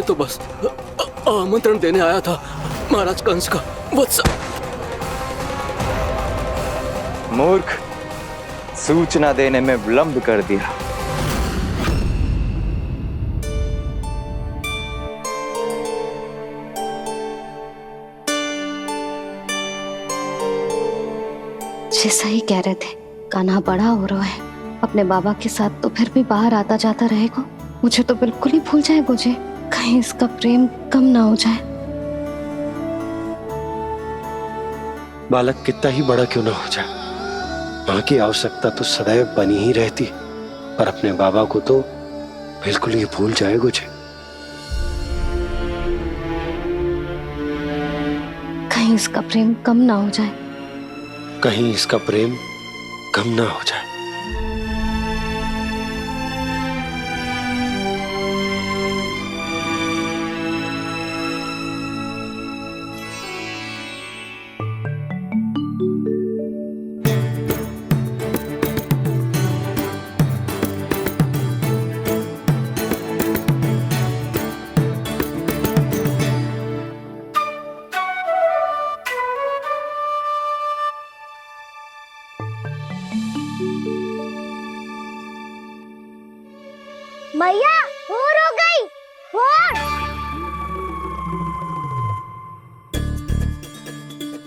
मैं तो बस आमंत्रण देने आया था महाराज कंस का वत्स। मूर्ख, सूचना देने में विलंब कर दिया। जैसा ही कह रहे थे, कान्हा बड़ा हो रहा है अपने बाबा के साथ, तो फिर भी बाहर आता जाता रहेगा। मुझे तो बिल्कुल ही भूल जाए मुझे, कहीं इसका प्रेम कम ना हो जाए। बालक कितना ही बड़ा क्यों ना हो जाए, मां की आवश्यकता तो सदैव बनी ही रहती, पर अपने बाबा को तो बिल्कुल ही भूल जाए मुझे। कहीं इसका प्रेम कम ना हो जाए, कहीं इसका प्रेम कम ना हो जाए। मैया भोर हो गई, भोर।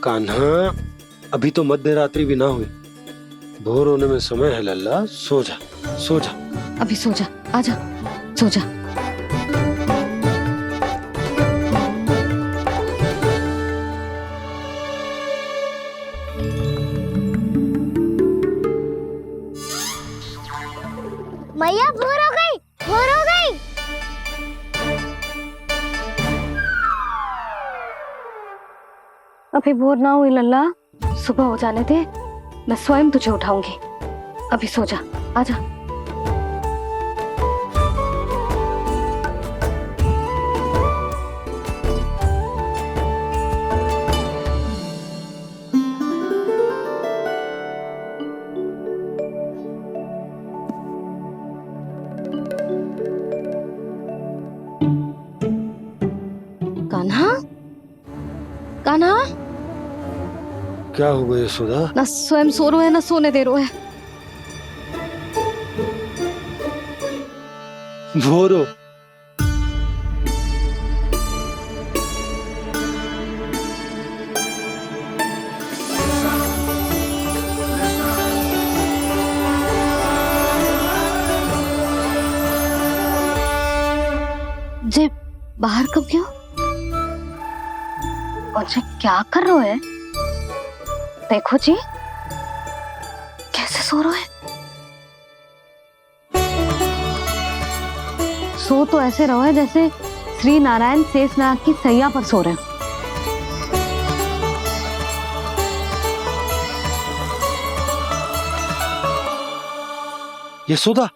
कान्हा, अभी तो मध्य रात्रि भी ना हुई, भोर होने में समय है लल्ला। सो जा, सो जा। अभी सो जा, आजा, सो जा। मैया भोर हो गई, भोर हो गई। अभी भोर ना हुई लल्ला, सुबह हो जाने दे, मैं स्वयं तुझे उठाऊंगी। अभी सो जा, आजा। कान्हा, कान्हा, क्या हो गया यशोदा? ना स्वयं सो रो है ना सोने दे रो है। भोर हो। जे बाहर कब गया? और जे क्या कर रहे है? देखो जी, कैसे सो रहे है। सो तो ऐसे रहो है जैसे श्री नारायण शेषनाग की सैया पर सो रहे हो। यशोदा,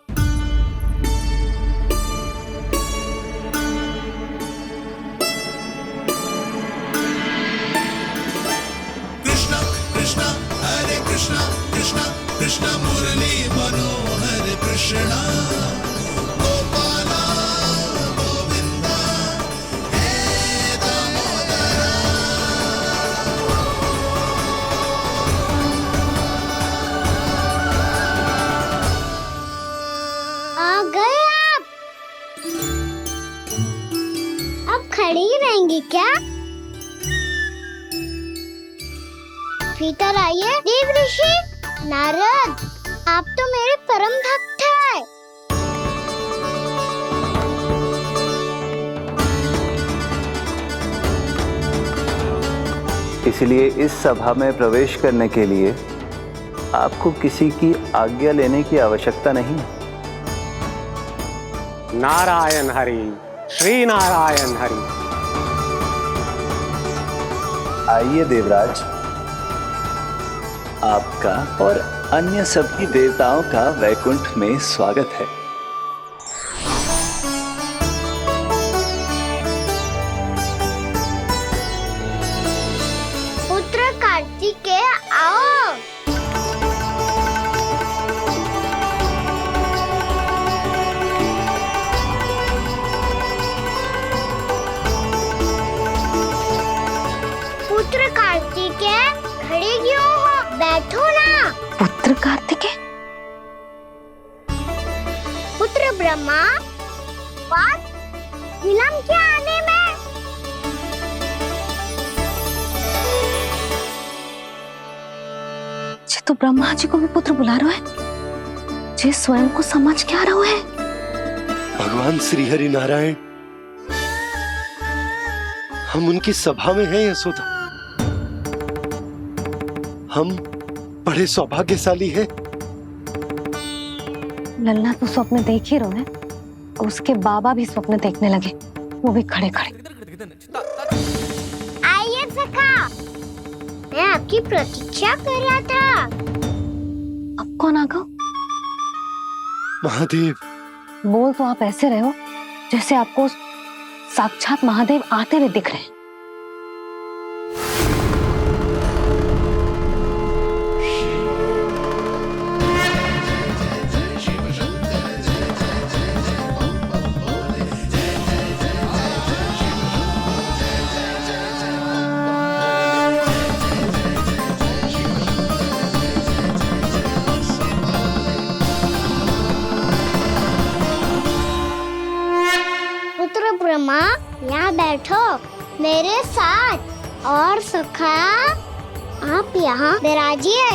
कृष्ण मुरली मनोहर कृष्ण गोपाला गोविंदा हे दामोदरा। आ गए आप। अब खड़ी ही रहेंगी क्या? भीतर आइए देव ऋषि। नारद, आप तो मेरे परम भक्त हैं। इसलिए इस सभा में प्रवेश करने के लिए आपको किसी की आज्ञा लेने की आवश्यकता नहीं। नारायण हरि, श्री नारायण हरि। आइए देवराज, आपका और अन्य सभी देवताओं का वैकुंठ में स्वागत है। पुत्र कार्तिकेय आओ। ब्रह्मा। बात विलंब के आने में। जे तो ब्रह्मा जी को भी पुत्र बुला रहा है, जे स्वयं को समझ क्या रहा है। भगवान श्री हरि नारायण, हम उनकी सभा में हैं यशोदा। हम बड़े सौभाग्यशाली हैं। लल्ला तो स्वप्न देख ही रहे हैं, उसके बाबा भी स्वप्न देखने लगे, वो भी खड़े खड़े। आइए सखा, मैं आपकी प्रतीक्षा कर रहा था। अब कौन आ गया? महादेव। बोल तो आप ऐसे रहे हो जैसे आपको साक्षात महादेव आते हुए दिख रहे हैं। पुत्र ब्रह्मा, यहाँ बैठो मेरे साथ। और सखा, आप यहाँ विराजिए।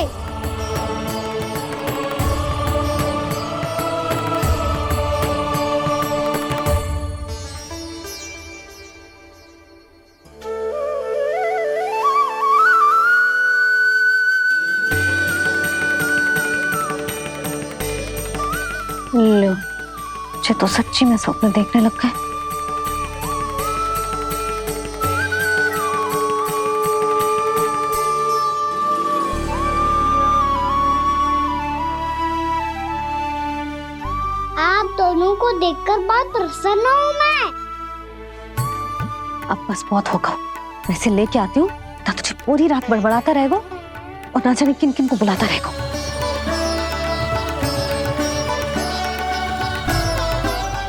लो, मुझे तो सच्ची में स्वप्न देखने लग गए। आप दोनों को देखकर बहुत प्रसन्न हूँ मैं। अब बस बहुत होगा, वैसे लेके आती हूँ ना, तुझे पूरी रात बड़बड़ाता रहेगा और ना जाने किन किन को बुलाता रहेगा।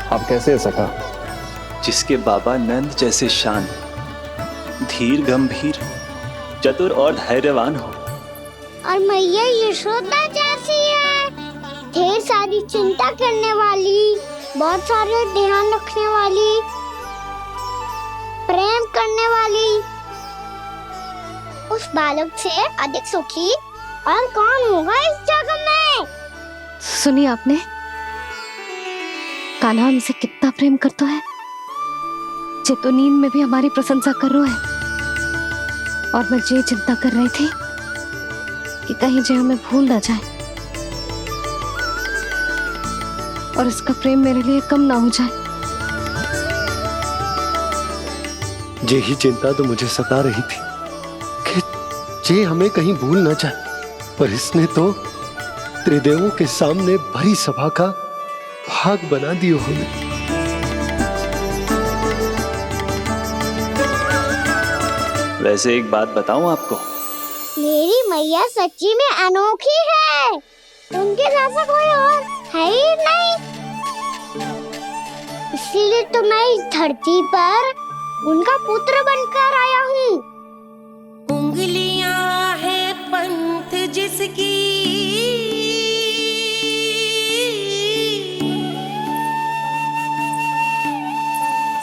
आप कैसे हैं सखा? जिसके बाबा नंद जैसे शांत, धीर गंभीर, चतुर और धैर्यवान हो, और मैया यशोदा जैसी है, ढेर सारी चिंता करने वाली, बहुत सारे ध्यान रखने वाली, प्रेम करने वाली। उस बालक से अधिक सुखी और कौन होगा इस जग में? सुनिए आपने, कान्हा हमसे कितना प्रेम करता है, जे तो नींद में भी हमारी प्रशंसा कर रहा है। और मैं ये चिंता कर रही थी कि कहीं जे हमें भूल ना जाए और इसका प्रेम मेरे लिए कम ना हो जाए। यही चिंता तो मुझे सता रही थी कि जे हमें कहीं भूल ना जाए, पर इसने तो त्रिदेवों के सामने भरी सभा का भाग बना दियो हमें। वैसे एक बात बताऊं आपको, मेरी मैया सच्ची में अनोखी है, उनके जैसा कोई और है ही नहीं। इसीलिए तो मैं इस धरती पर उनका पुत्र बनकर आया हूँ। उंगलियां है पंथ जिसकी,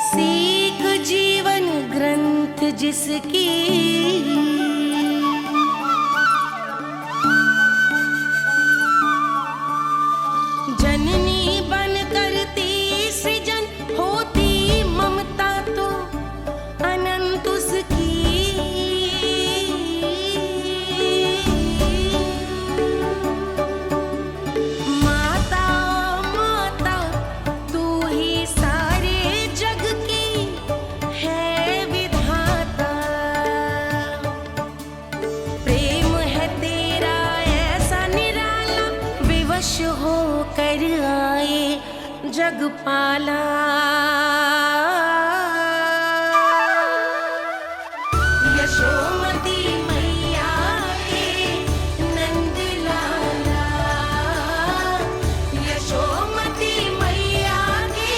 सीख जीवन ग्रंथ जिसकी, जननी बन करती सृजन होती ममता तो अनंत उसकी। माता माता तू ही सारे जग की है विधाता, प्रेम है तेरा ऐसा निराला, विवश हो कर आए जग पाला। यशोमती मैया के नंद लाला, यशोमती मैया के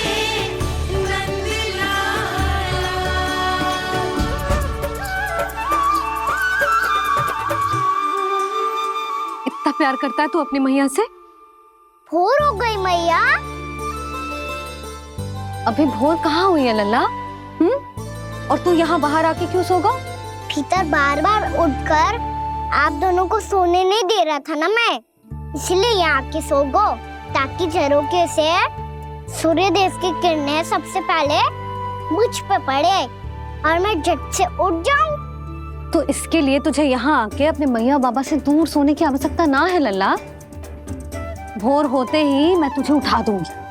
नंद लाला। इतना प्यार करता है तू अपनी मैया से? भोर हो गई मैया, अभी भोर कहाँ हुई है लल्ला? और तू यहाँ बाहर आके क्यों सो गया? भीतर बार बार उठकर आप दोनों को सोने नहीं दे रहा था ना मैं, इसलिए यहाँ आके सो गो, ताकि झरोके से सूर्य देव की किरणें सबसे पहले मुझ पे पड़े और मैं झट से उठ जाऊं। तो इसके लिए तुझे यहाँ आके अपने मैया बाबा से दूर सोने की आवश्यकता ना है लल्ला। भोर होते ही मैं तुझे उठा दूंगी।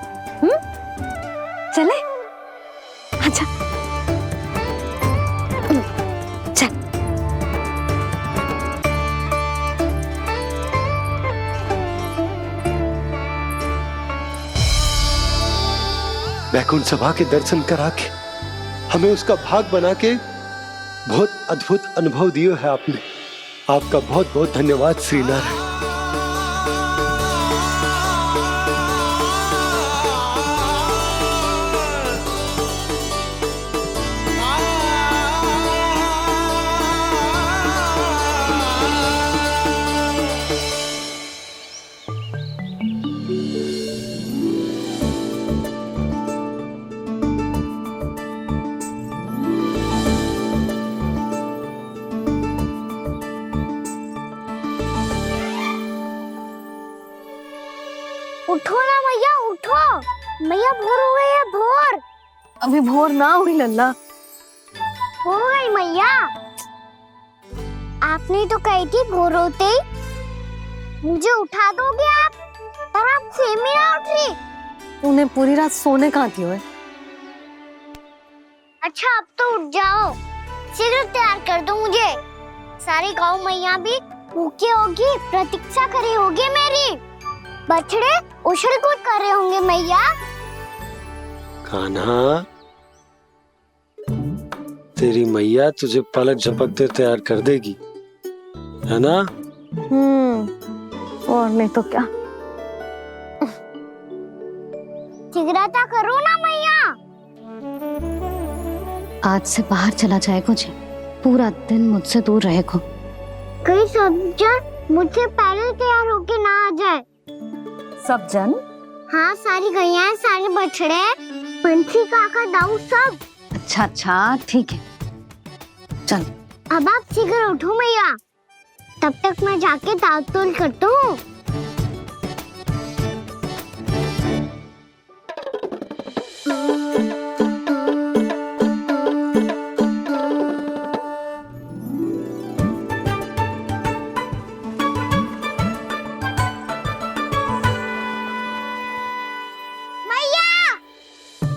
चले? अच्छा चल। वैकुंठ सभा के दर्शन करा के हमें उसका भाग बना के बहुत अद्भुत अनुभव दिए है आपने। आपका बहुत बहुत धन्यवाद श्री नारायण। उठो ना मैया, उठो। मैया भोर हो गई है, भोर। अभी भोर ना हुई लल्ला। हो गई मैया। आपने तो कही थी भोर होते ही मुझे उठा दोगे आप, पर आप सेम ही ना उठ रही। तूने पूरी रात सोने कहाँ थी ओए? अच्छा अब तो उठ जाओ, शीघ्र तैयार कर दो मुझे। सारी गाँव मैया भी भूखी होगी, प्रतीक्षा करी होगी मेरी। बछड़े उछल कूद कर रहे होंगे मैया। कान्हा, तेरी मैया तुझे पलक झपकते तैयार कर देगी, है ना? और नहीं तो क्या। शीघ्रता करो ना मैया। आज से बाहर चला जाएगा जी, पूरा दिन मुझसे दूर रहेगा। कहीं सब्जन मुझसे पहले तैयार होके ना आ जाए। सब जन? हाँ, सारी गैया, सारे बछड़े, पंछी, काका, दाऊ सब। अच्छा अच्छा ठीक है, चल। अब आप शीघ्र उठो मैया, तब तक मैं जाके ताल-तोल करता हूँ।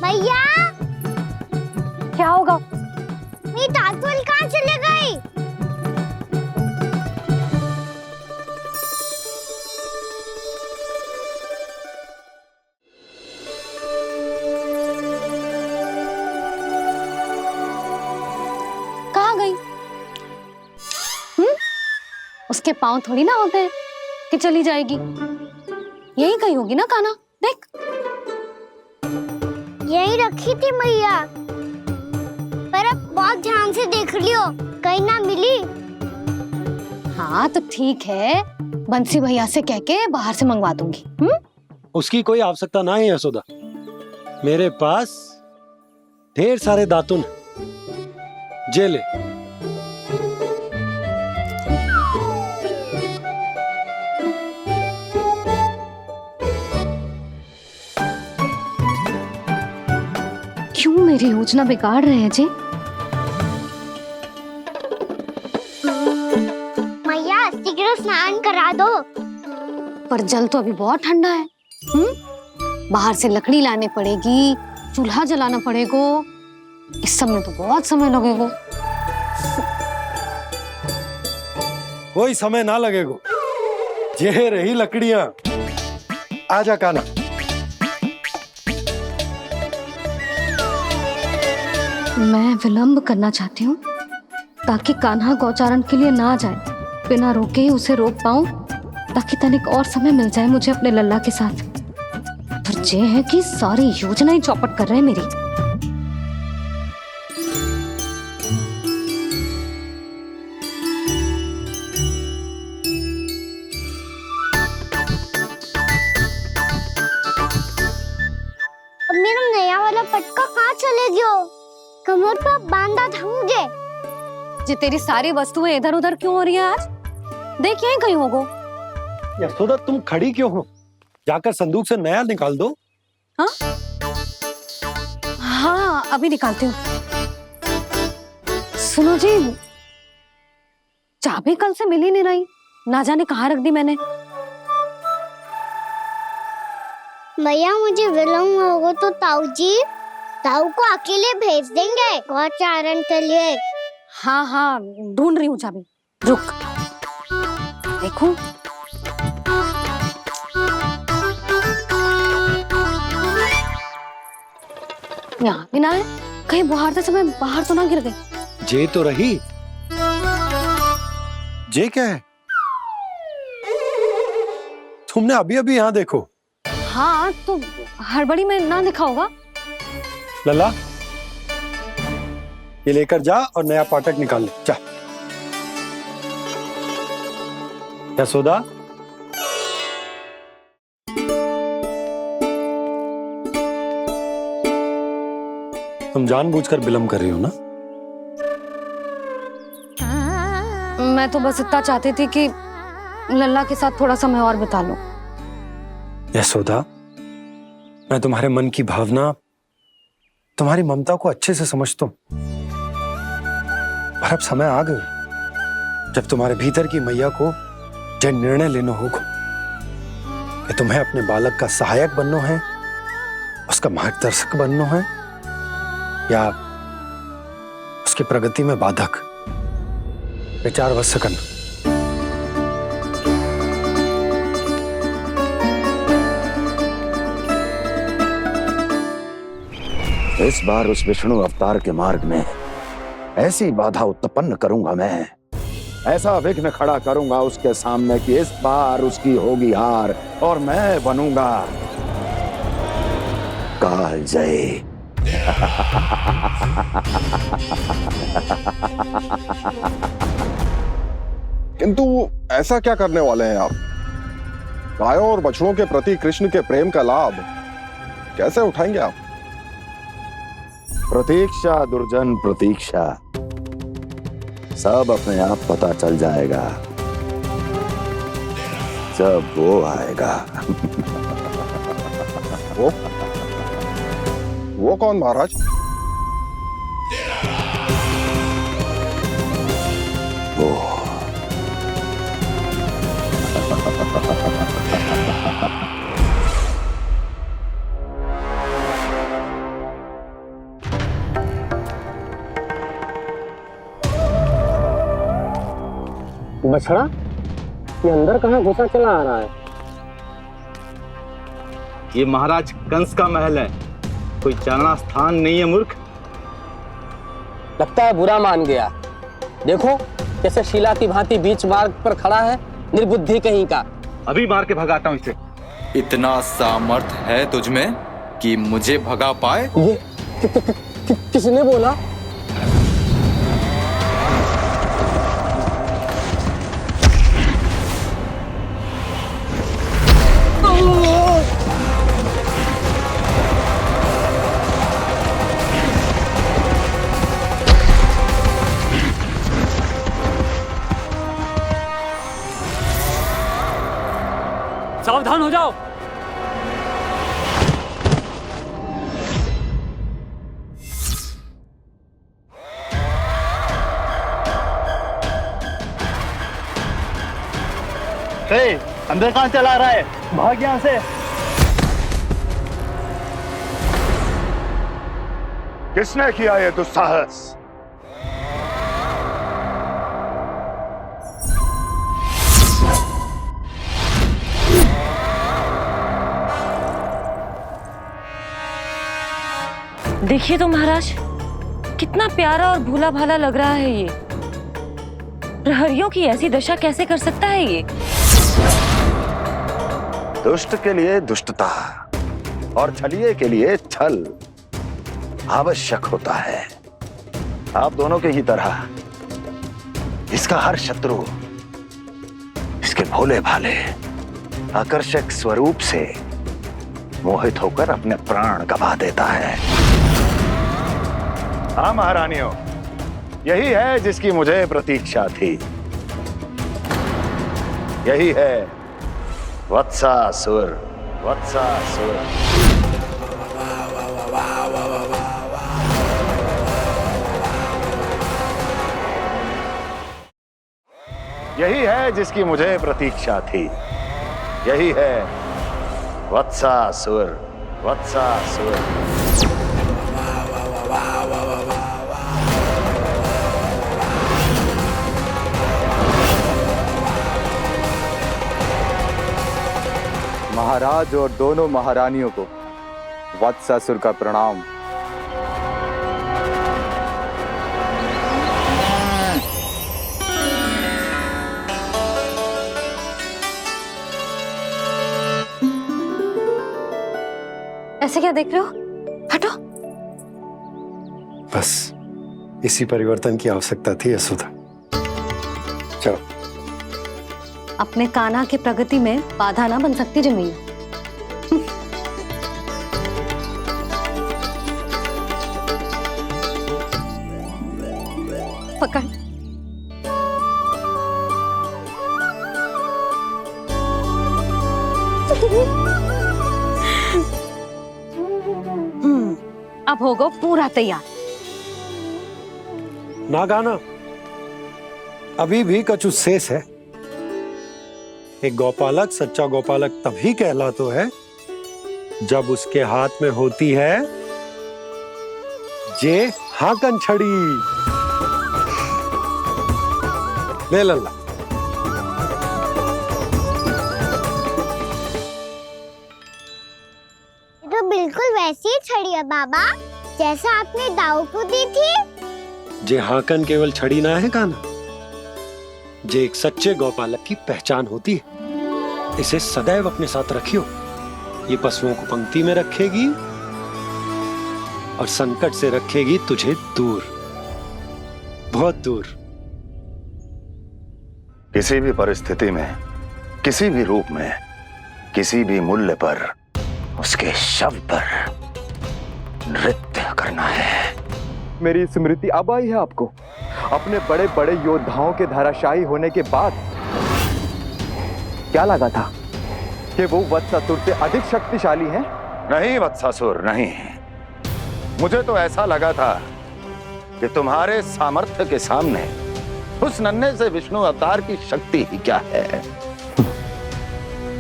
मैया, क्या होगा? मेरी ताल-तोल कहाँ चले गई? कहाँ गई? उसके पाँव थोड़ी ना होते हैं कि चली जाएगी। यही कहीं होगी ना कान्हा, देख। यही रखी थी मैया, पर अब बहुत ध्यान से देख लियो, कहीं ना मिली। हाँ तो ठीक है, बंसी भैया से कह के बाहर से मंगवा दूंगी। उसकी कोई आवश्यकता ना है यशोदा, मेरे पास ढेर सारे दातुन हैं। जे ले। क्यों मेरी योजना बिगाड़ रहे हैं जी? मैया शीघ्र स्नान करा दो। पर जल तो अभी बहुत ठंडा है। बाहर से लकड़ी लाने पड़ेगी, चूल्हा जलाना पड़ेगा, इस सब में तो बहुत समय लगेगा। कोई समय ना लगेगा, ये रही लकड़ियां। आजा कान्हा। मैं विलंब करना चाहती हूँ ताकि कान्हा गौचारण के लिए ना जाए। बिना रोके ही उसे रोक पाऊं, ताकि तनिक और समय मिल जाए मुझे अपने लल्ला के साथ। पर ये है कि सारी योजना ही चौपट कर रहे हैं मेरी। अब मेरा नया वाला पट्टा काका कहाँ चले गयो? कमर पर बांधा था मुझे। जी तेरी सारी वस्तुएं इधर उधर क्यों हो रही है आज? देख यहीं कहीं होगो। यशोदा तुम खड़ी क्यों हो? जाकर संदूक से नया निकाल दो। हाँ हाँ अभी निकालती हूँ। सुनो जी, चाबी कल से मिल ही नहीं रही, ना जाने कहाँ रख दी मैंने। भैया मुझे विलम्ब होगा तो ताऊ को अकेले भेज देंगे गौचारण के लिए। हाँ हाँ ढूंढ रही हूँ चाबी, रुक। देखो यहाँ भी ना है, कहीं बाहर समय बाहर तो ना गिर गई। जे तो रही। जे क्या है? तुमने अभी अभी यहाँ देखो। हाँ तो हड़बड़ी में ना दिखा होगा। लल्ला ये लेकर जा और नया पाठक निकाल ले जा। यशोदा तुम जानबूझकर विलम्ब कर रही हो ना? मैं तो बस इतना चाहती थी कि लल्ला के साथ थोड़ा समय और बिता लूं। यशोदा मैं तुम्हारे मन की भावना, तुम्हारी ममता को अच्छे से समझता हूं, पर अब समय आ गया जब तुम्हारे भीतर की मैया को जो निर्णय लेना होगा कि तुम्हें अपने बालक का सहायक बनना है, उसका मार्गदर्शक बनना है, या उसकी प्रगति में बाधक। विचार अवश्य करना। इस बार उस विष्णु अवतार के मार्ग में ऐसी बाधा उत्पन्न करूंगा मैं, ऐसा विघ्न खड़ा करूंगा उसके सामने कि इस बार उसकी होगी हार और मैं बनूंगा कालजयी। किंतु ऐसा क्या करने वाले हैं आप? गायों और बछड़ों के प्रति कृष्ण के प्रेम का लाभ कैसे उठाएंगे आप? प्रतीक्षा दुर्जन प्रतीक्षा, सब अपने आप पता चल जाएगा जब वो आएगा। वो कौन महाराज? वो बछड़ा ये अंदर कहाँ घुसा चला आ रहा है? ये महाराज कंस का महल है, कोई जाना स्थान नहीं है मूर्ख। लगता है बुरा मान गया। देखो कैसे शिला की भांति बीच मार्ग पर खड़ा है, निर्बुद्धि कहीं का। अभी मार के भगाता हूँ इसे। इतना सामर्थ है तुझमें कि मुझे भगा पाए? ये किसने बोला? सावधान हो जाओ। अंदर कहाँ चला रहा है? भाग यहाँ से। किसने किया ये दुस्साहस? देखिए तो महाराज, कितना प्यारा और भोला भाला लग रहा है ये। प्रहरियों की ऐसी दशा कैसे कर सकता है ये? दुष्ट के लिए दुष्टता और छलिए के लिए छल आवश्यक होता है। आप दोनों के ही तरह इसका हर शत्रु इसके भोले भाले आकर्षक स्वरूप से मोहित होकर अपने प्राण गंवा देता है। हाँ महारानियों, यही है जिसकी मुझे प्रतीक्षा थी। यही है वत्सासुर। वत्सासुर। यही है जिसकी मुझे प्रतीक्षा थी। यही है वत्सासुर। वत्सासुर। महाराज और दोनों महारानियों को वत्सासुर का प्रणाम। ऐसे क्या देख रहे हो? हटो। बस इसी परिवर्तन की आवश्यकता थी यशोदा। चलो। अपने कान्हा की प्रगति में बाधा ना बन सकती जमीन। पकड़। अब होगा पूरा तैयार। ना गाना, अभी भी कछु शेष है। एक गौपालक सच्चा गौपालक तभी कहलाता है जब उसके हाथ में होती है जे हाकन छड़ी। ले लल्ला। तो बिल्कुल वैसी ही छड़ी है बाबा जैसा आपने दाऊ को दी थी। जे हाकन केवल छड़ी ना है कान्हा, जे एक सच्चे गौपालक की पहचान होती है। इसे सदैव अपने साथ रखियो। ये पशुओं को पंक्ति में रखेगी और संकट से रखेगी तुझे दूर, बहुत दूर। किसी भी परिस्थिति में, किसी भी रूप में, किसी भी मूल्य पर उसके शव पर नृत्य करना है। मेरी स्मृति अब आई है आपको? अपने बड़े बड़े योद्धाओं के धराशायी होने के बाद क्या लगा था कि वो वत्सासुर से अधिक शक्तिशाली है? नहीं वत्सासुर, नहीं। मुझे तो ऐसा लगा था कि तुम्हारे सामर्थ्य के सामने उस नन्हे से विष्णु अवतार की शक्ति ही क्या है।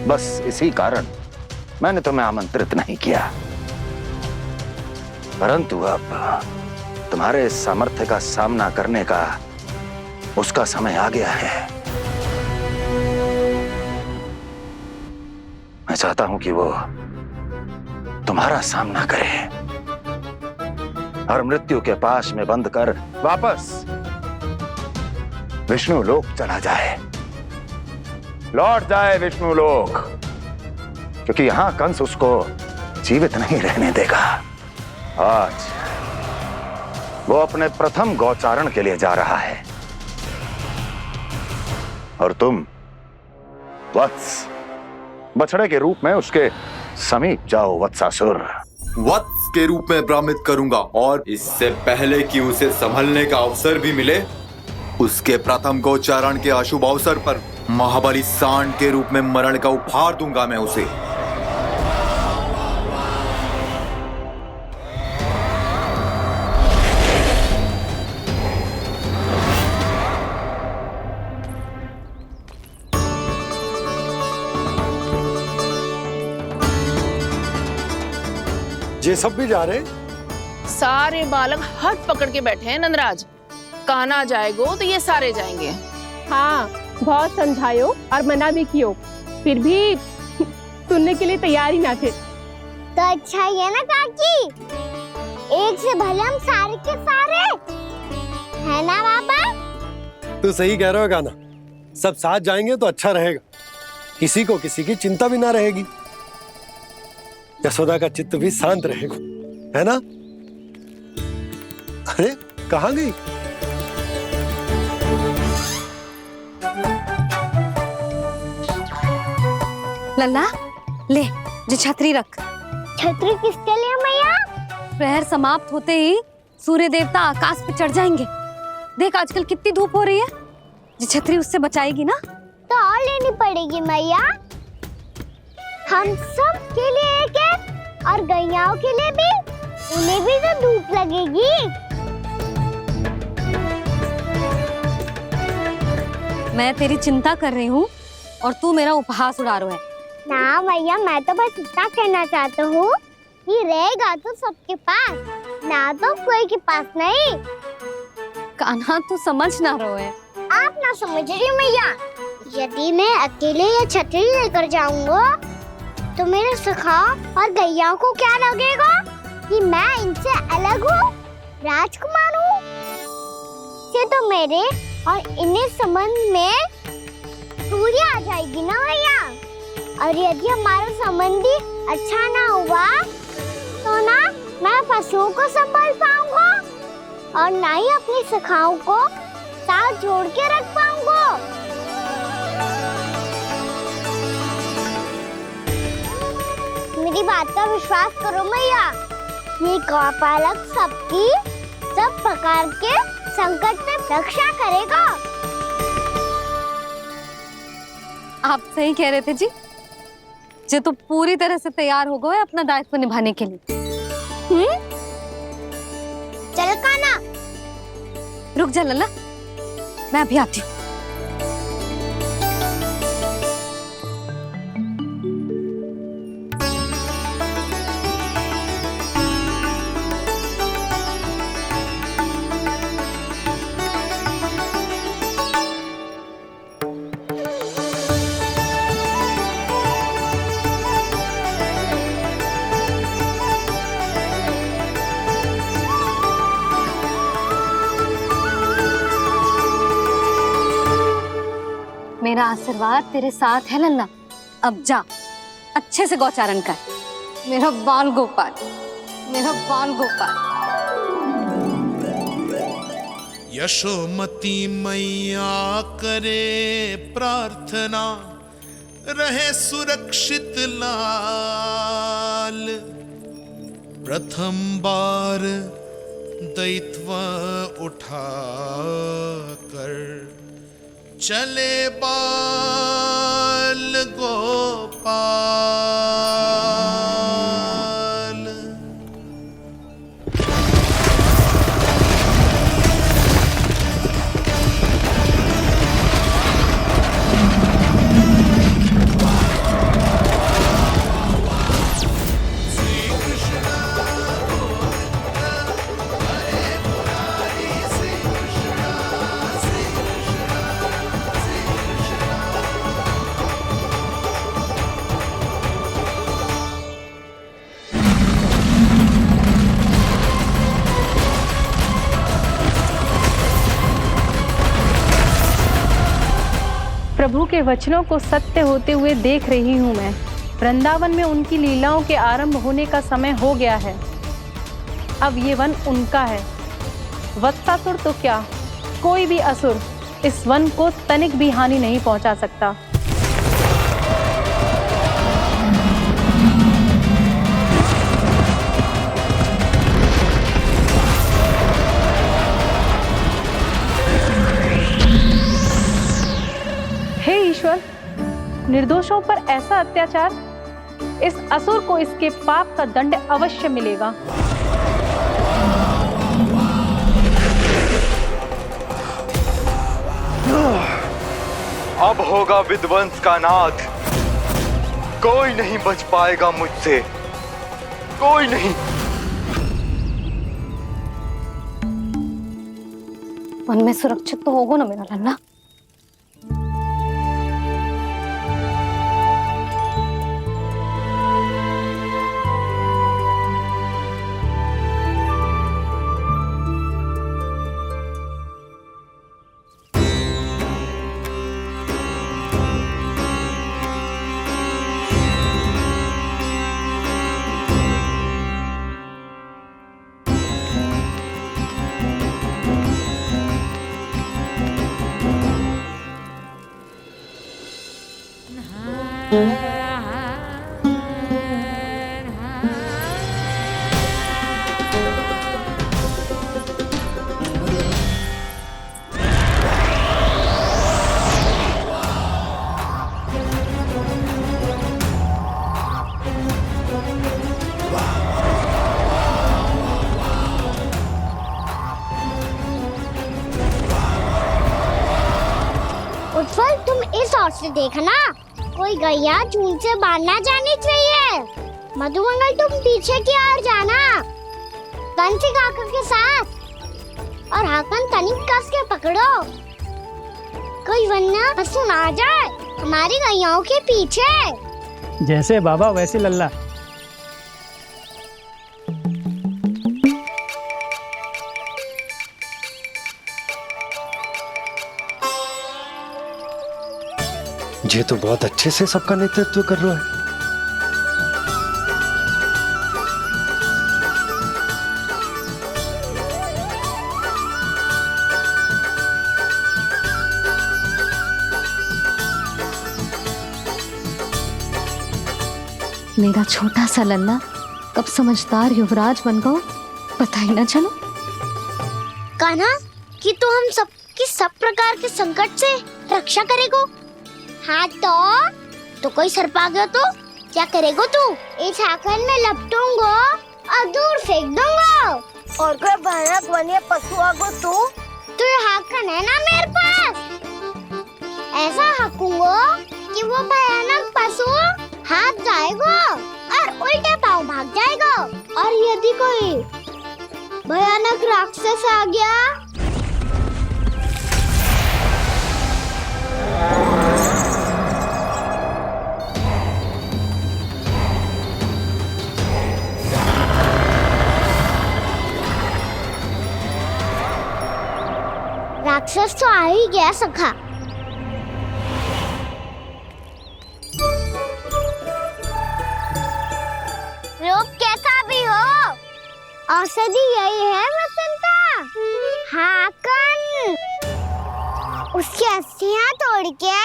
बस इसी कारण मैंने तुम्हें आमंत्रित नहीं किया। परंतु अब तुम्हारे सामर्थ्य का सामना करने का उसका समय आ गया है। मैं चाहता हूं कि वो तुम्हारा सामना करे और मृत्यु के पाश में बंद कर वापस विष्णु लोक चला जाए, लौट जाए विष्णु लोक, क्योंकि यहां कंस उसको जीवित नहीं रहने देगा। आज वो अपने प्रथम गौचारण के लिए जा रहा है और तुम वत्स, बछड़े के रूप में उसके समीप जाओ वत्सासुर। वत्स के रूप में भ्रमित करूंगा और इससे पहले कि उसे संभलने का अवसर भी मिले, उसके प्रथम गोचारण के अशुभ अवसर पर महाबली सांड के रूप में मरण का उपहार दूंगा मैं उसे। ये सब भी जा रहे? सारे बालक हाथ पकड़ के बैठे हैं नंदराज। कान्हा जाएगो तो ये सारे जाएंगे। हाँ, बहुत समझायो और मना भी कियो, फिर भी सुनने के लिए तैयार ही ना थे। तो अच्छा ही है ना काकी, एक से भले हम सारे के सारे है ना बाबा। तू सही कह रहे हो गाना, सब साथ जाएंगे तो अच्छा रहेगा, किसी को किसी की चिंता भी ना रहेगी, यशोदा का चित्त भी शांत रहेगा, है ना? अरे कहाँ गई? लल्ला ले, जे छतरी रख। छतरी किसके लिए मैया? प्रहर समाप्त होते ही सूर्य देवता आकाश पे चढ़ जाएंगे। देख आजकल कितनी धूप हो रही है, ये छतरी उससे बचाएगी ना। तो और लेनी पड़ेगी मैया, हम सब के लिए एक एक, और गैयाओं के लिए भी, उन्हें भी तो धूप लगेगी। मैं तेरी चिंता कर रही हूँ और तू मेरा उपहास उड़ा रहा है। ना मैया, मैं तो बस इतना कहना चाहता हूँ कि रहेगा तो सबके पास, ना तो कोई के पास नहीं। कान्हा तू समझ ना रहा है। आप ना समझ रही मैया, यदि मैं अकेले ये छतरी लेकर जाऊंगा तो मेरे सखा और गैयाओं को क्या लगेगा कि मैं इनसे अलग हूँ, राजकुमार हूँ। ये तो मेरे और इन्हें संबंध में दूरी आ जाएगी ना भैया। और यदि हमारा संबंध अच्छा ना हुआ तो ना मैं पशुओं को संभाल पाऊंगा और ना ही अपनी सखाओं को साथ जोड़ के रख पाऊंगा। मेरी बात का विश्वास करो मैया, ये गौपालक सबकी सब प्रकार के संकट से रक्षा करेगा। आप सही कह रहे थे जी, जो तो पूरी तरह से तैयार हो गए अपना दायित्व निभाने के लिए। चल कान्हा, रुक जा लल्ला, मैं अभी आती हूँ। मेरा आशीर्वाद तेरे साथ है लल्ला। अब जा, अच्छे से गौचारण कर। मेरा बाल गोपाल, मेरा बाल गोपाल। यशोमती मैया करे प्रार्थना, रहे सुरक्षित लाल। प्रथम बार दैत्व उठा कर चले बाल गोपाल। प्रभु के वचनों को सत्य होते हुए देख रही हूँ मैं। वृंदावन में उनकी लीलाओं के आरंभ होने का समय हो गया है। अब ये वन उनका है। वत्सासुर तो क्या, कोई भी असुर इस वन को तनिक भी हानि नहीं पहुंचा सकता। हे ईश्वर, निर्दोषों पर ऐसा अत्याचार, इस असुर को इसके पाप का दंड अवश्य मिलेगा। अब होगा विध्वंस का नाद। कोई नहीं बच पाएगा मुझसे, कोई नहीं। वन में सुरक्षित तो होगा ना मेरा लल्ला। से देखना, कोई गैया झूठ से बाहर ना जानी चाहिए। मधुमंगल तुम पीछे की ओर जाना, कंसी काका के साथ, और हाकन तनिक कस के पकड़ो, कोई वरना पशु ना आ जाए हमारी गैयाओं के पीछे। जैसे बाबा वैसे लल्ला। ये तो बहुत अच्छे से सबका नेतृत्व कर रहा है। मेरा छोटा सा लल्ला कब समझदार युवराज बन गो पता ही ना चलो। कान्हा कि तू हम सब की सब प्रकार के संकट से रक्षा करेगो। हाँ तो कोई सर्प आ गया तो क्या करेगो तू? इस हाकन में लपटूंगो और दूर फेंक दूंगा। और कोई भयानक वन्य पशु आगो तो ये हाकन है ना मेरे पास, ऐसा हाकूंगो कि वो भयानक पशु हाथ जाएगा और उल्टे पाँव भाग जाएगा। और यदि कोई भयानक राक्षस आ गया राक्षस तो आ ही गया सखा। रूप कैसा भी हो, औषधि यही है वसंता। हाकन उसकी अस्थियां तोड़ के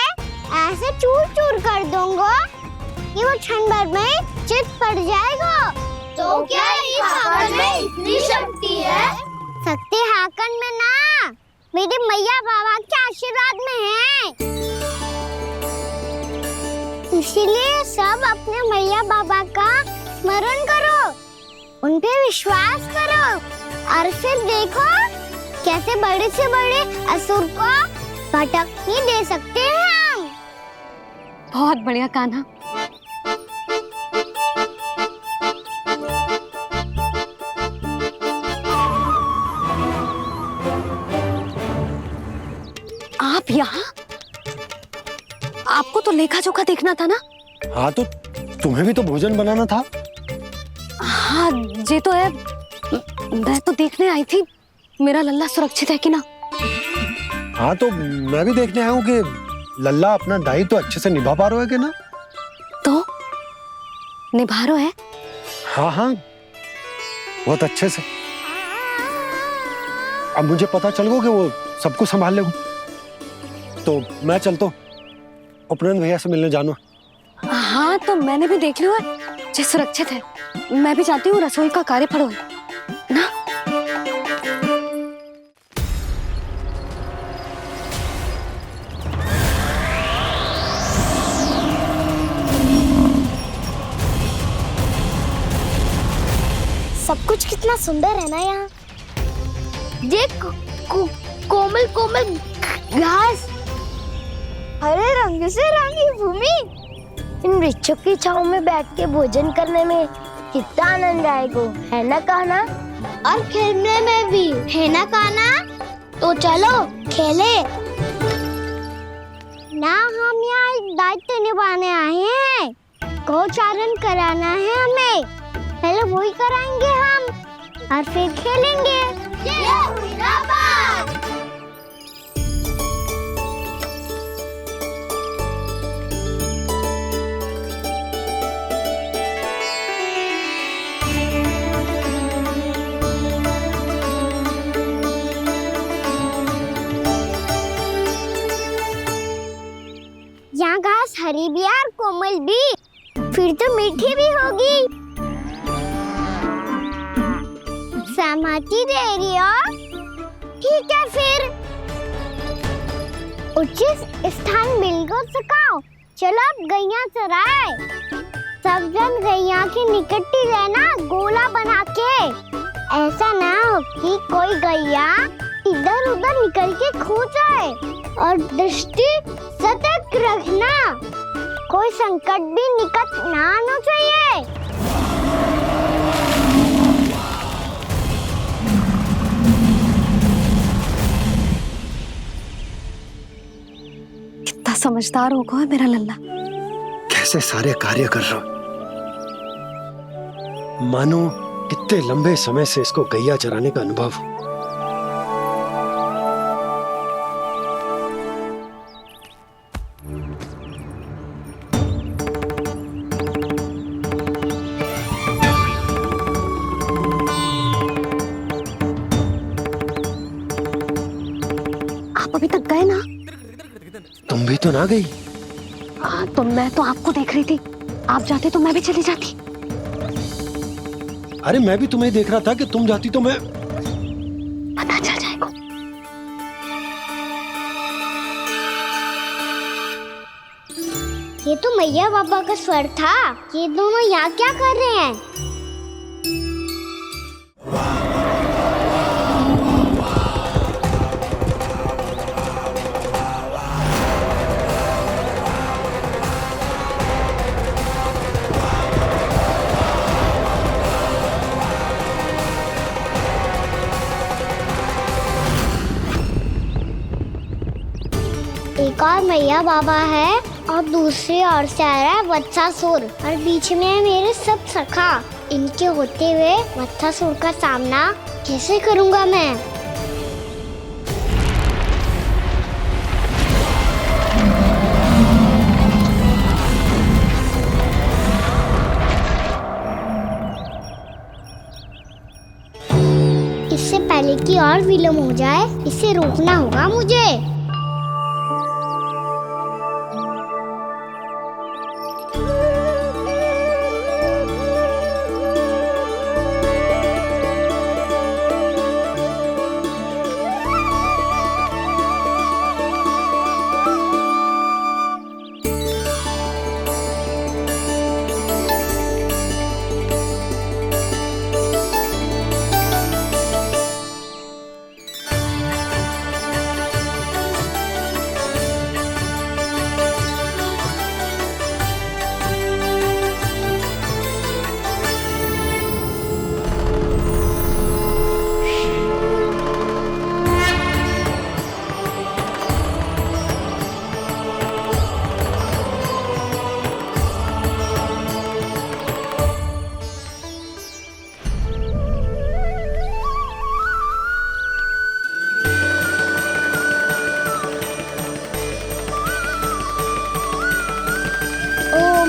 ऐसे चूर चूर कर दूंगा कि वो क्षण भर में चित पड़ जाएगा। तो क्या इस हाकन में इतनी शक्ति है? शक्ति हाकन में ना, मेरे मैया बाबा के आशीर्वाद में है। इसीलिए सब अपने मैया बाबा का स्मरण करो, उन पे विश्वास करो और फिर देखो कैसे बड़े से बड़े असुर को भटकने दे सकते हैं हम। बहुत बढ़िया कान्हा। आप यहाँ? आपको तो लेखा जोखा देखना था ना? हाँ तो तुम्हें भी तो भोजन बनाना था। हाँ ये तो है, मैं तो देखने आई थी मेरा लल्ला सुरक्षित है कि ना। हाँ तो मैं भी देखने आया हूँ कि लल्ला अपना दायित्व तो अच्छे से निभा पा रहा है कि ना। तो निभा रहा है? हाँ हाँ बहुत अच्छे से। अब मुझे पता चल गया कि वो सब कुछ संभाल लेगा, तो मैं चलता हूँ उपनंद भैया से मिलने जाना। हाँ तो मैंने भी देख लिया है, जे सुरक्षित है। मैं भी चाहती हूँ रसोई का कार्य पड़ो ना। सब कुछ कितना सुंदर है ना यहाँ। देख कोमल कोमल घास, हरे रंग से रंगी भूमि। इन वृक्षों की छांव में बैठ के भोजन करने में कितना आनंद आएगा, है ना कान्हा? और खेलने में भी, है ना कान्हा? तो चलो खेले ना। हम यहाँ एक दायित्व निभाने आए हैं, गोचारण कराना है हमें। पहले वही कराएंगे हम और फिर खेलेंगे। ये हुई ना बात। यहाँ घास हरी भी और कोमल भी, फिर तो मीठी भी होगी। सहमति दे रही हो? ठीक है फिर उचित स्थान मिलकर सकाओ। चलो अब गैया चराए। सब जन गैया के निकट ही रहना, गोला बना के। ऐसा ना हो कि कोई गैया इधर उधर निकल के खो जाए। और दृष्टि सतर्क रखना, कोई संकट भी निकट ना आना चाहिए। कितना समझदार हो गया मेरा लल्ला। कैसे सारे कार्य कर रहा हूं, मानो इतने लंबे समय से इसको गैया चराने का अनुभव हो। आप अभी तक गए ना? तुम भी तो ना गई। तो मैं तो आपको देख रही थी, आप जाते तो मैं भी चली जाती। अरे मैं भी तुम्हें देख रहा था कि तुम जाती तो मैं। पता चल जाएगा। ये तो मैया बाबा का स्वर था। ये दोनों यहाँ क्या कर रहे हैं? एक और मैया बाबा है और दूसरी ओर से आ रहा है वत्सासुर और बीच में है मेरे सब सखा। इनके होते हुए वत्सासुर का सामना कैसे करूंगा मैं? इससे पहले कि और विलम्ब हो जाए, इसे रोकना होगा मुझे।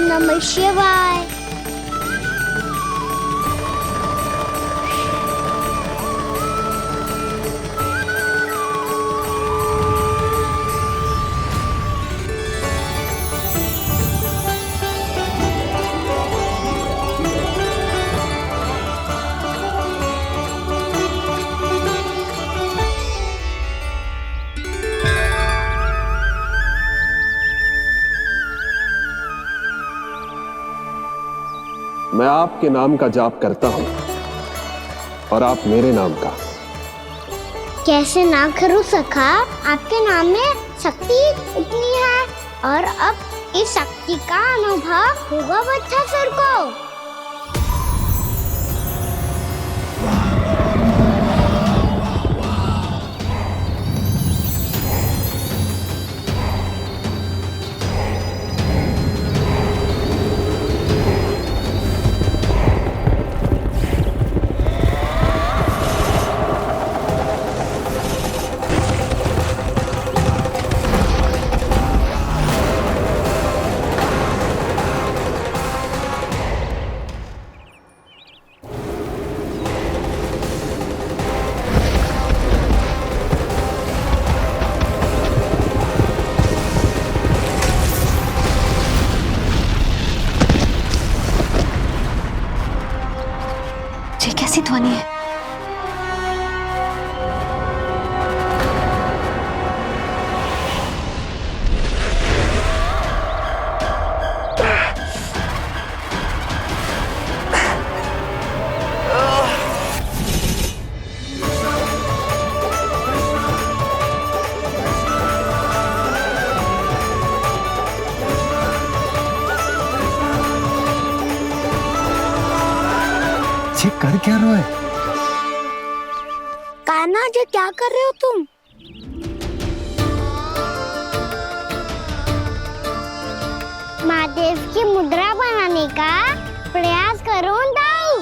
नमः शिवाय। मैं आपके नाम का जाप करता हूं और आप मेरे नाम का। कैसे ना करूं सखा, आपके नाम में शक्ति इतनी है और अब इस शक्ति का अनुभव होगा वत्सासुर को। कैसी ध्वनि है? पीछे कर क्या रहे हो? कान्हा जी क्या कर रहे हो तुम? महादेव की मुद्रा बनाने का प्रयास करो दाऊ।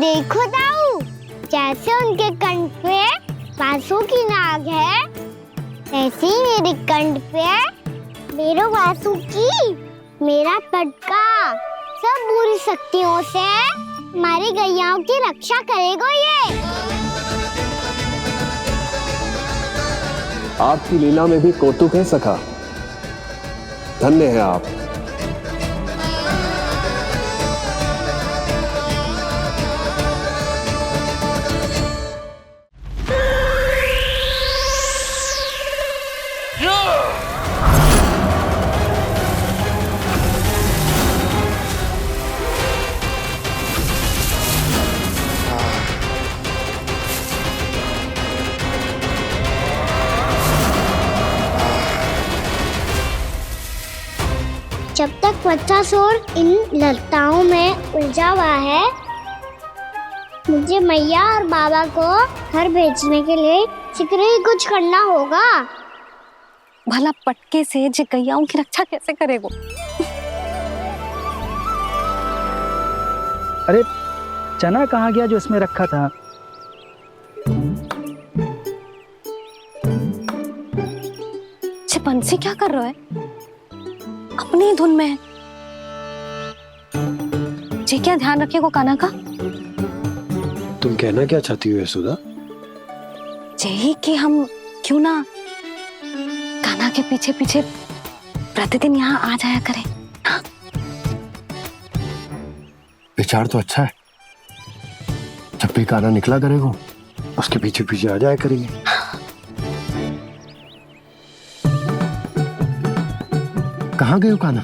देखो दाऊ, जैसे उनके कंठ पे बांसुरी की नाग है, ऐसे ही मेरे कंठ पे मेरे वासुकी, मेरा पटका सब बुरी शक्तियों से हमारी गैयाओं की रक्षा करेगा ये। आपकी लीला में भी कौतुक है सखा, धन्य है आप। जब तक बच्चासुर इन लताओं में उलझा हुआ है, मुझे मैया और बाबा को घर भेजने के लिए शीघ्र ही कुछ करना होगा। भला पटके से जे गैयाओं की रक्षा कैसे करेगो? अरे चना कहाँ गया जो इसमें रखा था? बंसी क्या कर रहा है? अपनी धुन में है। जी क्या ध्यान रखिएगा कान्हा का। तुम कहना क्या चाहती हो यशोदा? यही कि हम क्यों ना कान्हा के पीछे पीछे प्रतिदिन यहाँ आ जाया करें। हाँ? विचार तो अच्छा है। जब भी कान्हा निकला करेगा उसके पीछे पीछे आ जाया करेंगे। कहाँ गए हो कान्हा?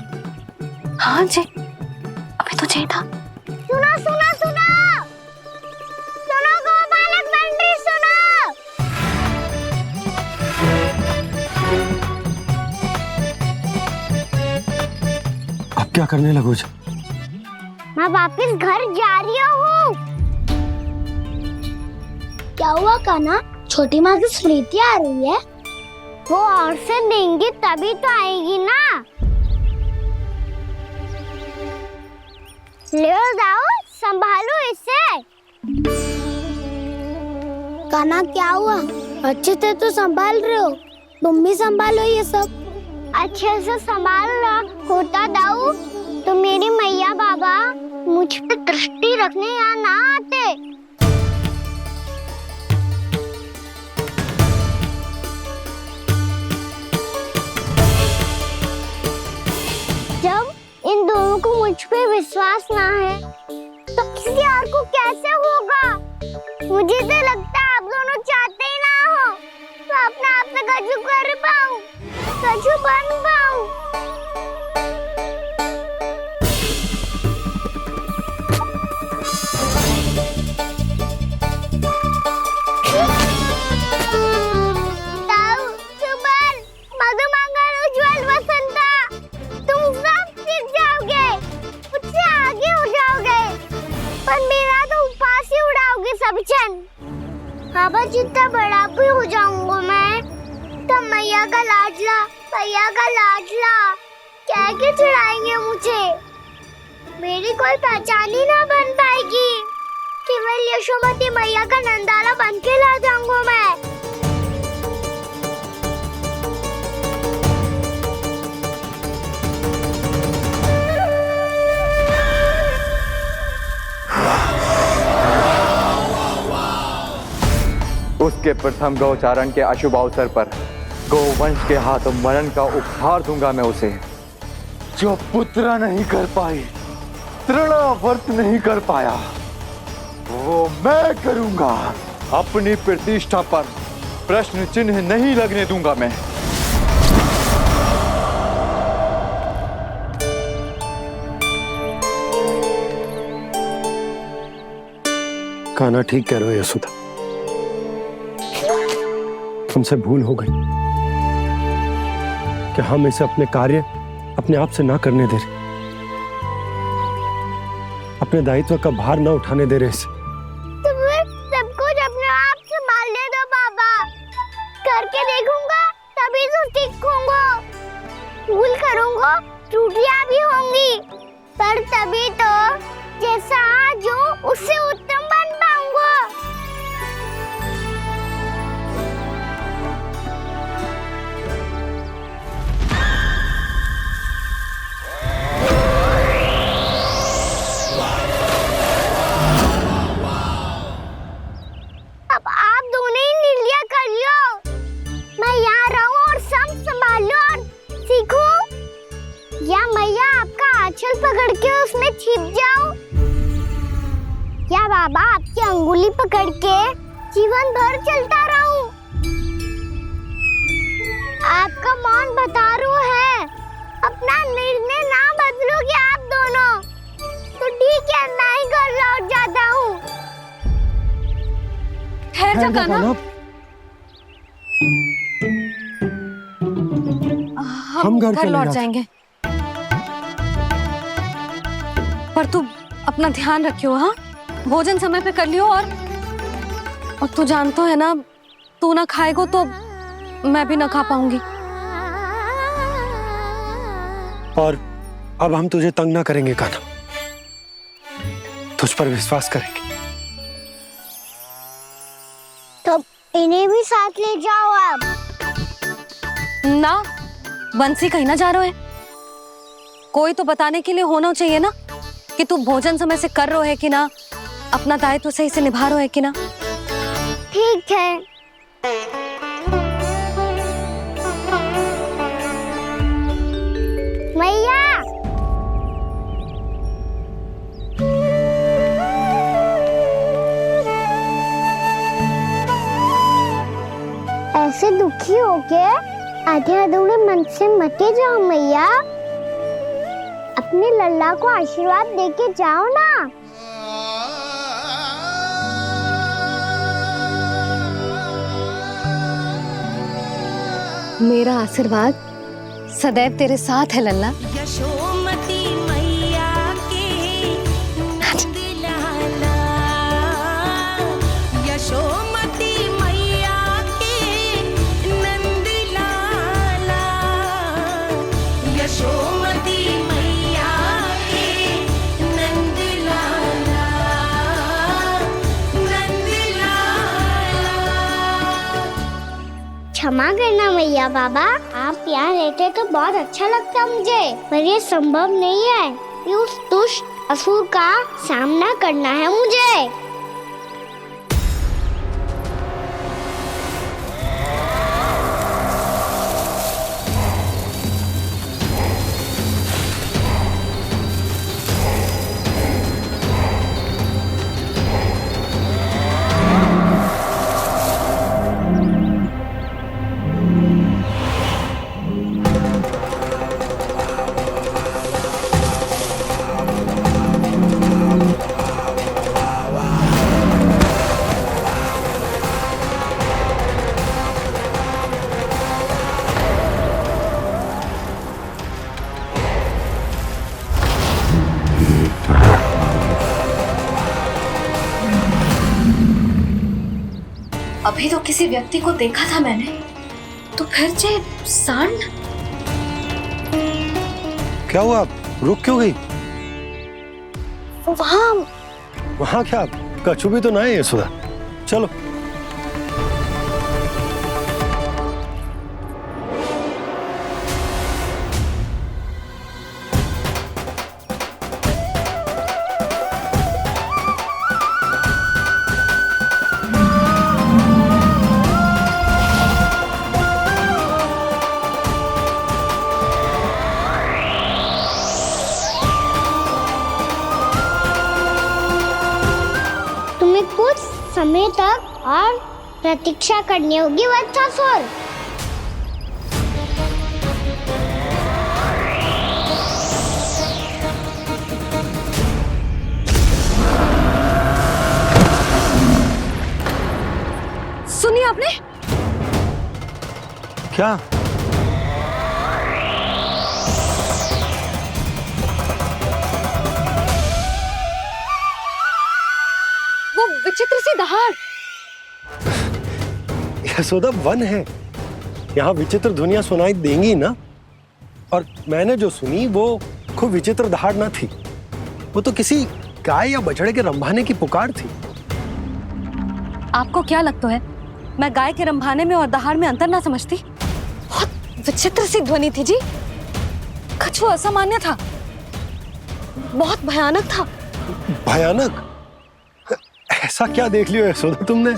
हाँ जी, अभी तो चाहिए था। सुनो सुनो सुनो सुनो गोपालक बंटी सुनो। अब क्या करने लगो? मैं वापस घर जा रही हूँ। क्या हुआ कान्हा? छोटी माँ की स्मृति आ रही है? वो और से देंगी तभी तो आएगी ना। ले जाओ, संभालो इसे। कान्हा क्या हुआ? अच्छे से तो संभाल रहे हो, तुम भी संभालो ये सब। अच्छे से संभाल होता दाऊ तो मेरी मैया बाबा मुझ पे दृष्टि रखने यहाँ ना आते। जब इन दोनों को मुझ पे विश्वास ना है तो किसी और को कैसे होगा? मुझे तो लगता है आप दोनों चाहते ही ना हो तो अपने आप से गजू कर पाऊं, गजू बन पाऊं। बाबा जितना बड़ा भी हो जाऊंगा मैं तो मैया का लाडला, भैया का लाडला क्या के चढ़ाएंगे मुझे। मेरी कोई पहचान ही ना बन पाएगी। केवल यशोमती मैया का नंदाला बन के ला जाऊंगा मैं। उसके प्रथम गौचारण के अशुभ अवसर पर गोवंश के हाथों मरण का उपहार दूंगा मैं उसे। जो पुत्र नहीं कर पाई, तृणावर्त नहीं कर पाया, वो मैं करूंगा। अपनी प्रतिष्ठा पर प्रश्न चिन्ह नहीं लगने दूंगा मैं। कान्हा ठीक कह रहे हो यशोदा, हमसे भूल हो गई कि हम इसे अपने कार्य अपने आप से ना करने दे रहे। अपने दायित्व का भार न उठाने दे रहे इसे। तो फिर सब कुछ अपने आप संभालने दो बाबा। करके देखूंगा तभी तो सीखूंगा। भूल करूंगा, त्रुटियां भी होंगी, पर तभी तो जैसा आज हूँ उससे उत्तम बन पाऊंगा। अब आप दोनों ही निर्णय कर लो। मैं यहाँ रहूं और सब संभालूं और सीखूं, या मैया आपका आंचल पकड़ के उसमें छिप जाऊं, या बाबा आपकी अंगुली पकड़ के जीवन भर चलता रहूं। आपका मौन बतारू है। अपना निर्णय ना बदलोगे आप दोनों तो ठीक है, मैं ही घर लौट जाता हूँ। ठहर जा कान्हा। हम घर लौट जाएंगे, पर तू अपना ध्यान रखियो। हाँ, भोजन समय पे कर लियो। और तू जानतो है ना, तू ना खाएगो तो मैं भी ना खा पाऊंगी। और अब हम तुझे तंग ना करेंगे कान्हा, तुझ पर विश्वास करेंगे। तो इन्हें भी साथ ले जाओ आप। ना, बंसी कहीं ना जा रहे है। कोई तो बताने के लिए होना चाहिए ना कि तू भोजन समय से कर रहा है कि ना, अपना दायित्व सही से निभा रहा है कि ना। ठीक है। मैया, ऐसे दुखी हो के आधे अधूरे मन से मत जाओ मैया। अपने लल्ला को आशीर्वाद देके जाओ ना। मेरा आशीर्वाद सदैव तेरे साथ है लल्ला। यशोमती मैया के नंद लाला, यशोमती मैया के नंद लाला, यशोमती मैया के नंद लाला, नंद लाला। क्षमा करना मैया बाबा, आप यहाँ रहते तो बहुत अच्छा लगता मुझे, पर ये संभव नहीं है कि उस दुष्ट असुर का सामना करना है मुझे। अभी तो किसी व्यक्ति को देखा था मैंने, तो फिर जे सांड। क्या हुआ, रुक क्यों गई? वहाँ क्या, कछु भी तो ना है यशोदा। चलो। कुछ समय तक और प्रतीक्षा करनी होगी वत्सासुर। सुनिए आपने क्या? विचित्र सी दहाड़। यशोदा, वन है, यहाँ विचित्र ध्वनियां सुनाई देंगी ना। और मैंने जो सुनी वो खूब विचित्र दहाड़ ना थी, वो तो किसी गाय या बछड़े के रंभाने की पुकार थी। आपको क्या लगता है मैं गाय के रंभाने में और दहाड़ में अंतर ना समझती? बहुत विचित्र सी ध्वनि थी जी, कुछ वो असामान्य था, बहुत भयानक था। भयानक? ऐसा क्या देख लियो यशोदा तुमने?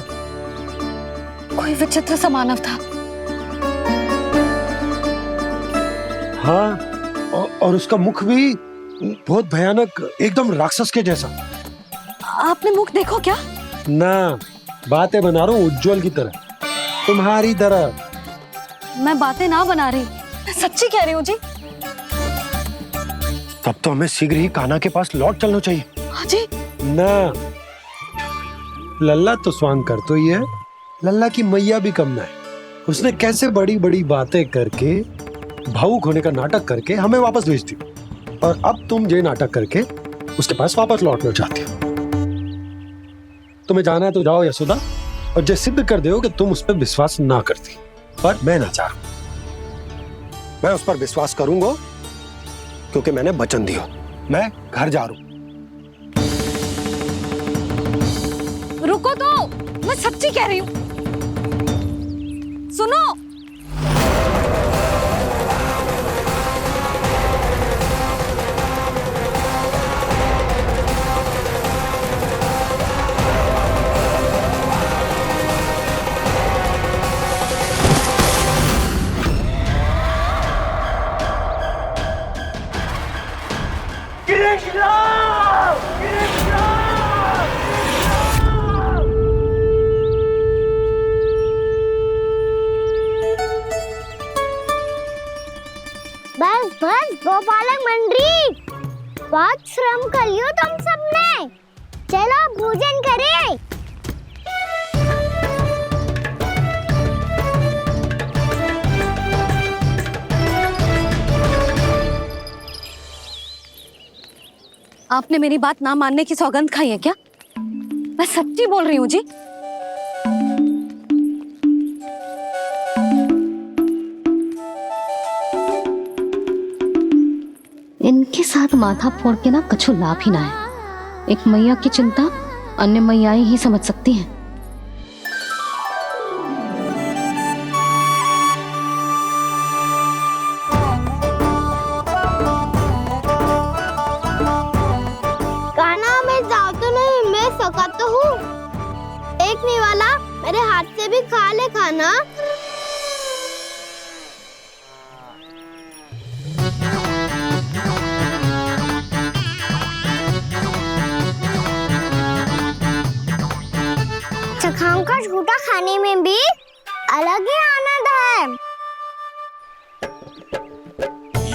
कोई विचित्र सा मानव था। हाँ, और उसका मुख भी बहुत भयानक, एकदम राक्षस के जैसा। आपने मुख देखो क्या? ना, बातें बना रहा हूँ उज्जवल की तरह, तुम्हारी तरह। मैं बातें ना बना रही, मैं सच्ची कह रही हूँ जी। तब तो हमें शीघ्र ही कान्हा के पास लौट चलना चाहिए। हाँ जी। ना, लल्ला तो स्वांग कर तो ही है, लल्ला की मैया भी कम ना है। उसने कैसे बड़ी बड़ी बातें करके, भावुक होने का नाटक करके हमें वापस भेज दी, और अब तुम ये नाटक करके उसके पास वापस लौटना चाहती हो। तुम्हें जाना है तो जाओ यशोदा, और जो सिद्ध कर दो कि तुम उस पर विश्वास ना करती। पर मैं ना चाहूं, मैं उस पर विश्वास करूंगा क्योंकि मैंने वचन दिया। मैं घर जा रहा हूं। रुको तो, मैं सच्ची कह रही हूँ, सुनो। बस बस गोपालक मंडली, बहुत श्रम कर लियो तुम सबने, चलो भोजन करें। आपने मेरी बात ना मानने की सौगंध खाई है क्या? मैं सच्ची बोल रही हूँ जी। इनके साथ माथा फोड़ के ना कछु लाभ ही ना है। एक मैया की चिंता अन्य मैयाएं ही समझ सकती हैं। कान्हा, मैं जाऊँ तो नहीं, मैं सका तो हूँ। एक नहीं वाला, मेरे हाथ से भी खा ले खाना। चखाओं का झूठा खाने में भी अलग ही आनंद है।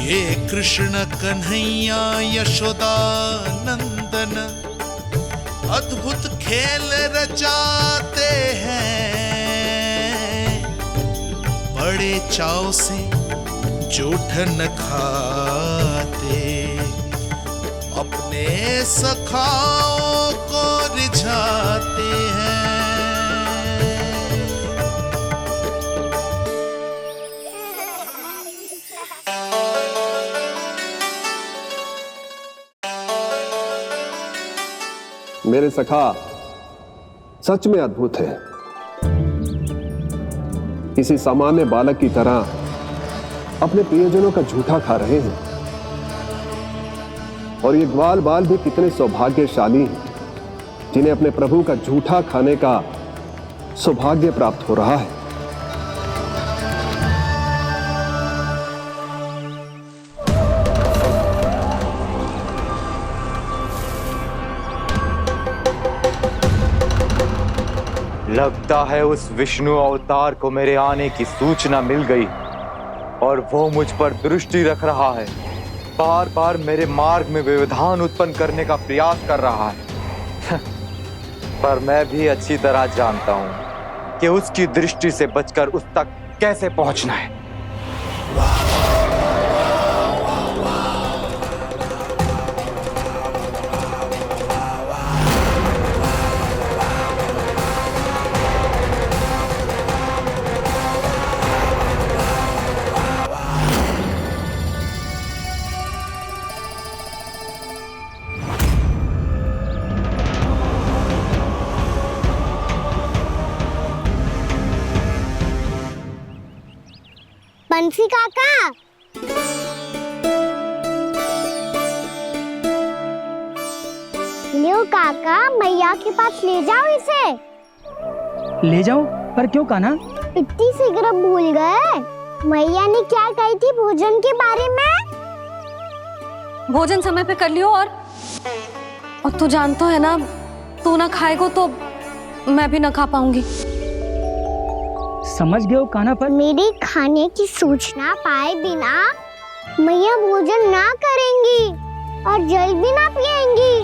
ये कृष्ण कन्हैया यशोदा नंदन अद्भुत खेल रचाते हैं, बड़े चाव से जूठन खाते, अपने सखाओं को रिझाते हैं। मेरे सखा सच में अद्भुत है। किसी सामान्य बालक की तरह अपने प्रियजनों का झूठा खा रहे हैं, और ये ग्वाल बाल भी कितने सौभाग्यशाली हैं जिन्हें अपने प्रभु का झूठा खाने का सौभाग्य प्राप्त हो रहा है। लगता है उस विष्णु अवतार को मेरे आने की सूचना मिल गई और वो मुझ पर दृष्टि रख रहा है। बार बार मेरे मार्ग में व्यवधान उत्पन्न करने का प्रयास कर रहा है। पर मैं भी अच्छी तरह जानता हूं कि उसकी दृष्टि से बचकर उस तक कैसे पहुंचना है। बंसी काका। लियो काका, मैया के पास ले जाओ इसे। ले जाओ? पर क्यों कान्हा? इतनी शीघ्र भूल गए? मैया ने क्या कही थी भोजन के बारे में? भोजन समय पे कर लियो। और तू जानता है ना, तू ना खाएगो तो मैं भी ना खा पाऊंगी। समझ गए हो कान्हा? पर मेरे खाने की सूचना पाए बिना मैया भोजन ना करेंगी और जल भी ना पिएंगी।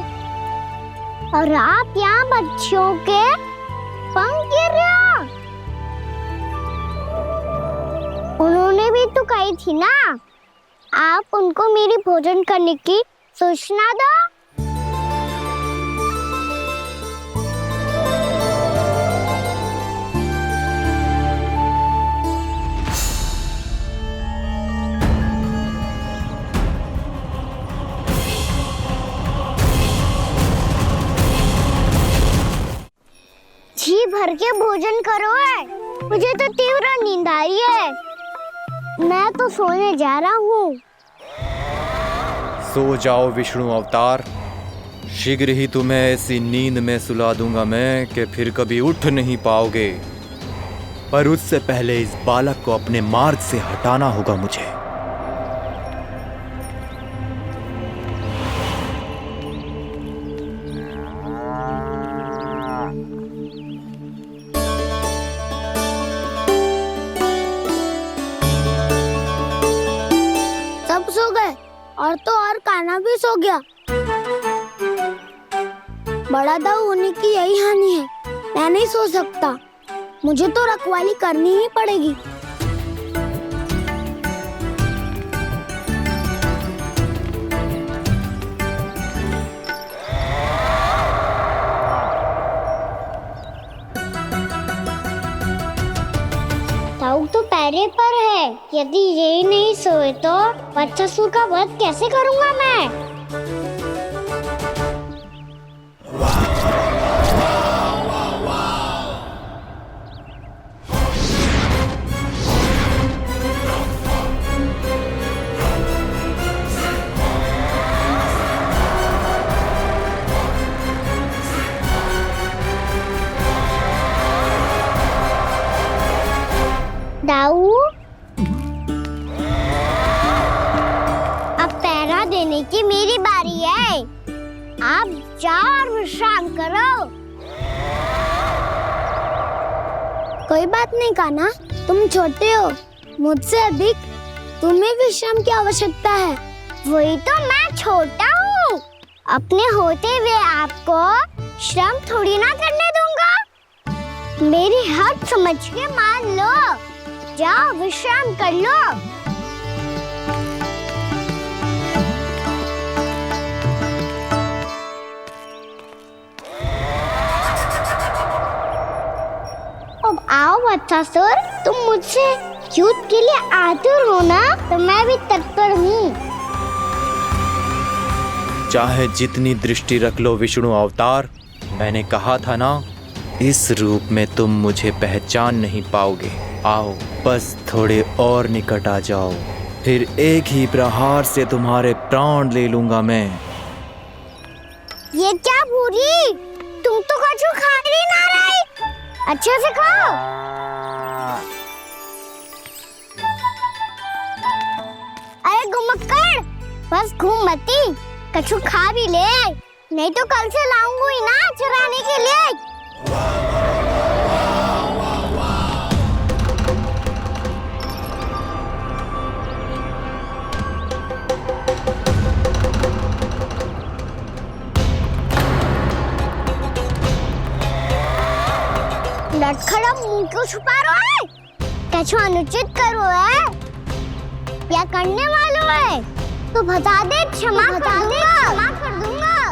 और आप यहाँ बच्चों के पंख गिर रहे हो। उन्होंने भी तो कही थी ना, आप उनको मेरी भोजन करने की सूचना दो। जी भर के भोजन करो है, मुझे तो तीव्र नींद आ रही है। मैं तो सोने जा रहा हूँ। सो जाओ विष्णु अवतार, शीघ्र ही तुम्हें ऐसी नींद में सुला दूंगा मैं कि फिर कभी उठ नहीं पाओगे। पर उससे पहले इस बालक को अपने मार्ग से हटाना होगा मुझे। सब सो गए और तो और कान्हा भी सो गया। बड़ा दाऊ होने की यही हानि है। मैं नहीं सो सकता, मुझे तो रखवाली करनी ही पड़ेगी। दाऊ तो पैरे पर है। यदि यही नहीं सोए तो बच्चासुर का वध कैसे करूंगा मैं? दाऊ, अब पहरा देने की मेरी बारी है। आप जाओ और विश्राम करो। कोई बात नहीं कान्हा, तुम छोटे हो, मुझसे अधिक तुम्हें विश्राम की आवश्यकता है। वही तो, मैं छोटा हूँ, अपने होते हुए आपको श्रम थोड़ी ना करने दूंगा। मेरी हद समझ के मान लो। जाओ विश्राम कर लो। अब आओ बच्चासुर, तुम मुझसे युद्ध के लिए आतुर हो ना, तो मैं भी तत्पर हूँ। चाहे जितनी दृष्टि रख लो विष्णु अवतार, मैंने कहा था ना, इस रूप में तुम मुझे पहचान नहीं पाओगे। आओ, बस थोड़े और निकट आ जाओ, फिर एक ही प्रहार से तुम्हारे प्राण ले लूंगा मैं। ये क्या भूरी, तुम तो कछु खा ही ना रही। अच्छे से खाओ। अरे गुमक्कड़, बस घूम मती, कछु खा भी ले, नहीं तो कल से लाऊंगी ना चराने के लिए। लटखड़ा मुंह क्यों छुपा रहा है? कछु अनुचित करो है या करने वालों है तो बता दे, क्षमा कर दूंगा।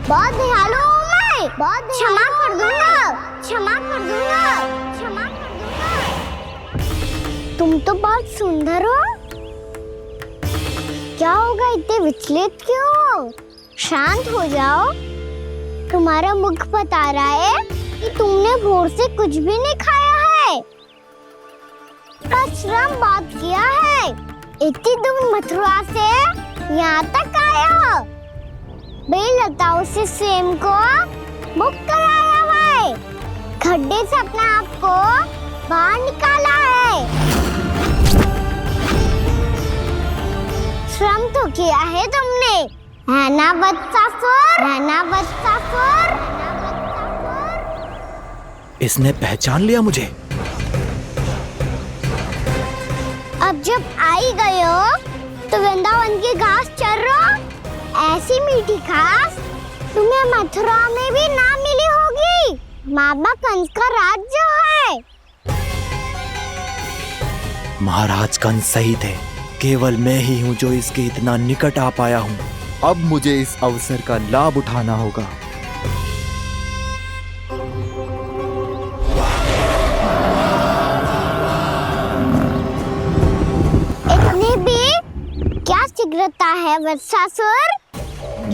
बहुत दयालु हूँ मैं, बहुत क्षमा कर दूंगा। तुम तो बहुत सुंदर हो। क्या होगा, इतने विचलित क्यों हो? शांत हो जाओ। तुम्हारा मुख बता रहा है कि तुमने भोर से कुछ भी नहीं खाया है। पर श्रम बहुत किया है। इतनी दूर मथुरा से यहाँ तक आया। बेलताओं से स्वयं को मुक्त कराया हुआ है। खड्डे से अपने आप को बाहर निकाला है। श्रम तो किया है तुमने, है ना वत्सासुर? है ना वत्सासुर? इसने पहचान लिया मुझे। अब जब आई गए हो तो वृंदावन की घास चर रहो। ऐसी मीठी घास तुम्हें मथुरा में भी ना मिली होगी। बाबा कंस का राज्य है। महाराज कंस सही थे, केवल मैं ही हूँ जो इसके इतना निकट आ पाया हूँ। अब मुझे इस अवसर का लाभ उठाना होगा। इतने भी क्या शीघ्रता है वत्सासुर?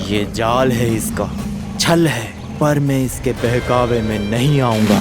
ये जाल है इसका, छल है, पर मैं इसके बहकावे में नहीं आऊंगा।